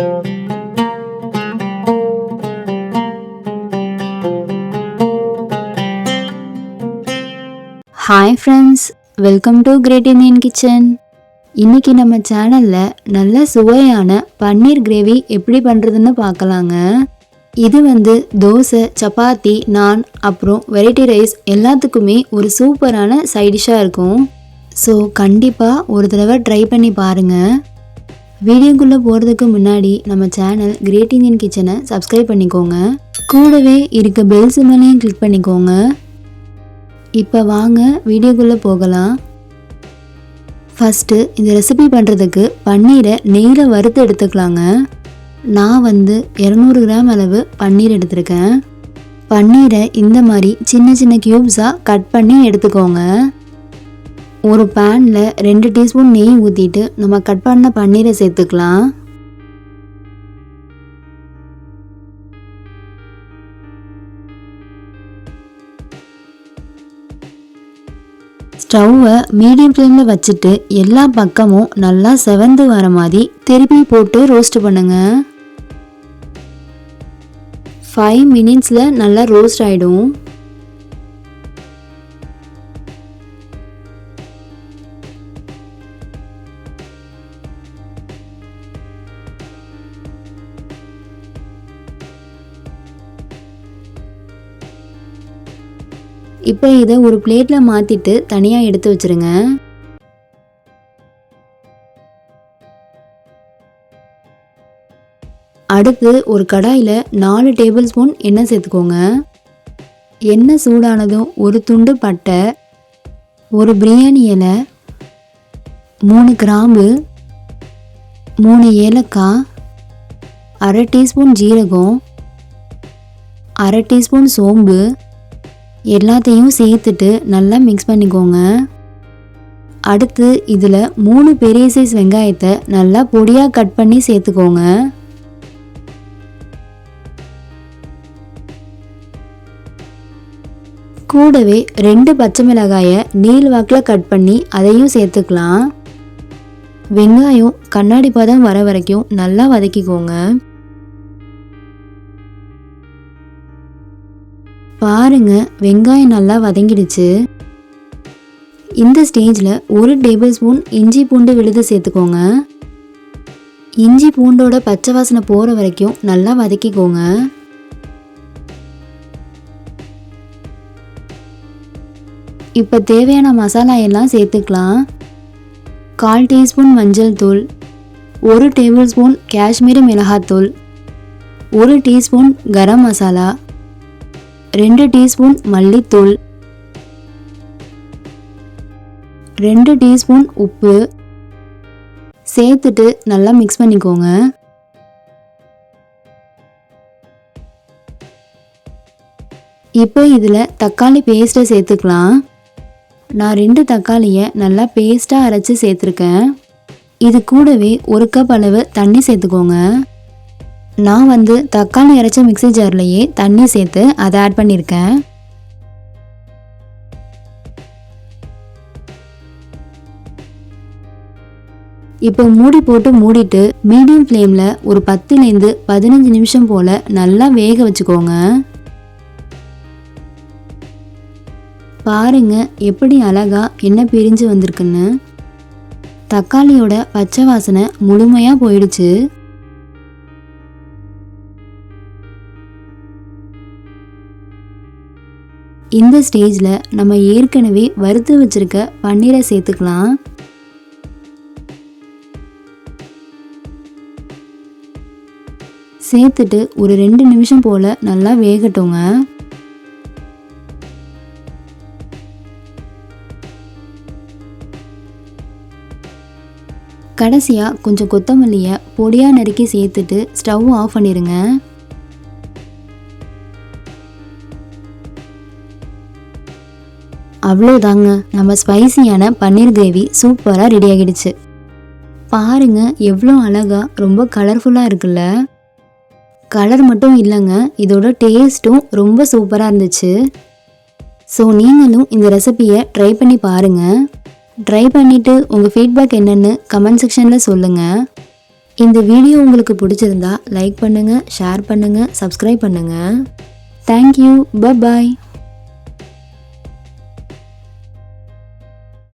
Hi friends, welcome to Great Indian Kitchen. இன்றைக்கி நம்ம சேனலில் நல்ல சுவையான பன்னீர் கிரேவி எப்படி பண்ணுறதுன்னு பார்க்கலாங்க. இது தோசை, சப்பாத்தி, நான் அப்புறம் வெரைட்டி ரைஸ் எல்லாத்துக்குமே ஒரு சூப்பரான சைடிஷ்ஷாக இருக்கும். ஸோ கண்டிப்பாக ஒரு தடவை ட்ரை பண்ணி பாருங்கள். வீடியோக்குள்ளே போகிறதுக்கு முன்னாடி நம்ம சேனல் கிரேட் இந்தியன் கிச்சனை சப்ஸ்கிரைப் பண்ணிக்கோங்க. கூடவே இருக்க பெல் சிம்பலையும் கிளிக் பண்ணிக்கோங்க. இப்போ வாங்க வீடியோக்குள்ளே போகலாம். ஃபஸ்ட்டு இந்த ரெசிபி பண்ணுறதுக்கு பன்னீரை நெய்யில் வறுத்து எடுத்துக்கலாங்க. நான் 200 கிராம் அளவு பன்னீர் எடுத்திருக்கேன். பன்னீரை இந்த மாதிரி சின்ன சின்ன க்யூப்ஸாக கட் பண்ணி எடுத்துக்கோங்க. ஒரு பேனில் 2 டீஸ்பூன் நெய் ஊற்றிட்டு நம்ம கட் பண்ண பன்னீரை சேர்த்துக்கலாம். ஸ்டவ்வை மீடியம் ஃப்ளேமில் வச்சுட்டு எல்லா பக்கமும் நல்லா செவந்து வர மாதிரி திருப்பி போட்டு ரோஸ்ட் பண்ணுங்க. 5 மினிட்ஸில் நல்லா ரோஸ்ட் ஆகிடும். இப்போ இதை ஒரு பிளேட்டில் மாற்றிட்டு தனியாக எடுத்து வச்சுருங்க. அடுத்து ஒரு கடாயில் 4 டேபிள் ஸ்பூன் எண்ணெய் சேர்த்துக்கோங்க. எண்ணெய் சூடானதும் ஒரு துண்டு பட்டை, ஒரு பிரியாணி இலை, 3 கிராம்பு, 3 ஏலக்காய், 1/2 டீஸ்பூன் ஜீரகம், 1/2 டீஸ்பூன் சோம்பு எல்லாத்தையும் சேர்த்துட்டு நல்லா மிக்ஸ் பண்ணிக்கோங்க. அடுத்து இதில் 3 பெரிய சைஸ் வெங்காயத்தை நல்லா பொடியாக கட் பண்ணி சேர்த்துக்கோங்க. கூடவே 2 பச்சை மிளகாயை நீள் வாக்கில் கட் பண்ணி அதையும் சேர்த்துக்கலாம். வெங்காயம் கண்ணாடி பதம் வர வரைக்கும் நல்லா வதக்கிக்கோங்க. பாருங்க, வெங்காயம் நல்லா வதங்கிடுச்சு. இந்த ஸ்டேஜில் 1 டேபிள் ஸ்பூன் இஞ்சி பூண்டு விழுது சேர்த்துக்கோங்க. இஞ்சி பூண்டோட பச்சை வாசனை போகிற வரைக்கும் நல்லா வதக்கிக்கோங்க. இப்போ தேவையான மசாலா எல்லாம் சேர்த்துக்கலாம். 1/4 டீஸ்பூன் மஞ்சள் தூள், 1 டேபிள் ஸ்பூன் காஷ்மீரி மிளகாத்தூள், 1 டீஸ்பூன் கரம் மசாலா, 2 டீஸ்பூன் மல்லித்தூள், 2 டீஸ்பூன் உப்பு சேர்த்துட்டு நல்லா மிக்ஸ் பண்ணிக்கோங்க. இப்போ இதில் தக்காளி பேஸ்ட்டை சேர்த்துக்கலாம். நான் 2 தக்காளியை நல்லா பேஸ்ட்டாக அரைச்சி சேர்த்துருக்கேன். இது கூடவே 1 கப் அளவு தண்ணி சேர்த்துக்கோங்க. நான் தக்காளி அரைச்ச மிக்ஸி ஜார்லேயே தண்ணி சேர்த்து அதை ஆட் பண்ணியிருக்கேன். இப்போ மூடி போட்டு மூடிட்டு மீடியம் ஃப்ளேமில் ஒரு 10லேருந்து 15 நிமிஷம் போல் நல்லா வேக வச்சுக்கோங்க. பாருங்க எப்படி அழகா எண்ணெய் பிரிஞ்சு வந்திருக்குன்னு. தக்காளியோட பச்சை வாசனை முழுமையாக போயிடுச்சு. இந்த ஸ்டேஜில் நம்ம ஏற்கனவே வறுத்து வச்சிருக்க பன்னீரை சேர்த்துக்கலாம். சேர்த்துட்டு ஒரு 2 நிமிஷம் போல் நல்லா வேகட்டுங்க. கடைசியாக கொஞ்சம் கொத்தமல்லியை பொடியாக நறுக்கி சேர்த்துட்டு ஸ்டவ் ஆஃப் பண்ணிடுங்க. அவ்வளோதாங்க, நம்ம ஸ்பைசியான பன்னீர் கிரேவி சூப்பராக ரெடி ஆகிடுச்சு. பாருங்க எவ்வளோ அழகாக ரொம்ப கலர்ஃபுல்லாக இருக்குல்ல. கலர் மட்டும் இல்லைங்க, இதோட டேஸ்ட்டும் ரொம்ப சூப்பராக இருந்துச்சு. ஸோ நீங்களும் இந்த ரெசிபியை ட்ரை பண்ணி பாருங்கள். ட்ரை பண்ணிவிட்டு உங்கள் ஃபீட்பேக் என்னென்னு கமெண்ட் செக்ஷனில் சொல்லுங்கள். இந்த வீடியோ உங்களுக்கு பிடிச்சிருந்தா லைக் பண்ணுங்கள், ஷேர் பண்ணுங்கள், சப்ஸ்கிரைப் பண்ணுங்கள். தேங்க்யூ. பை.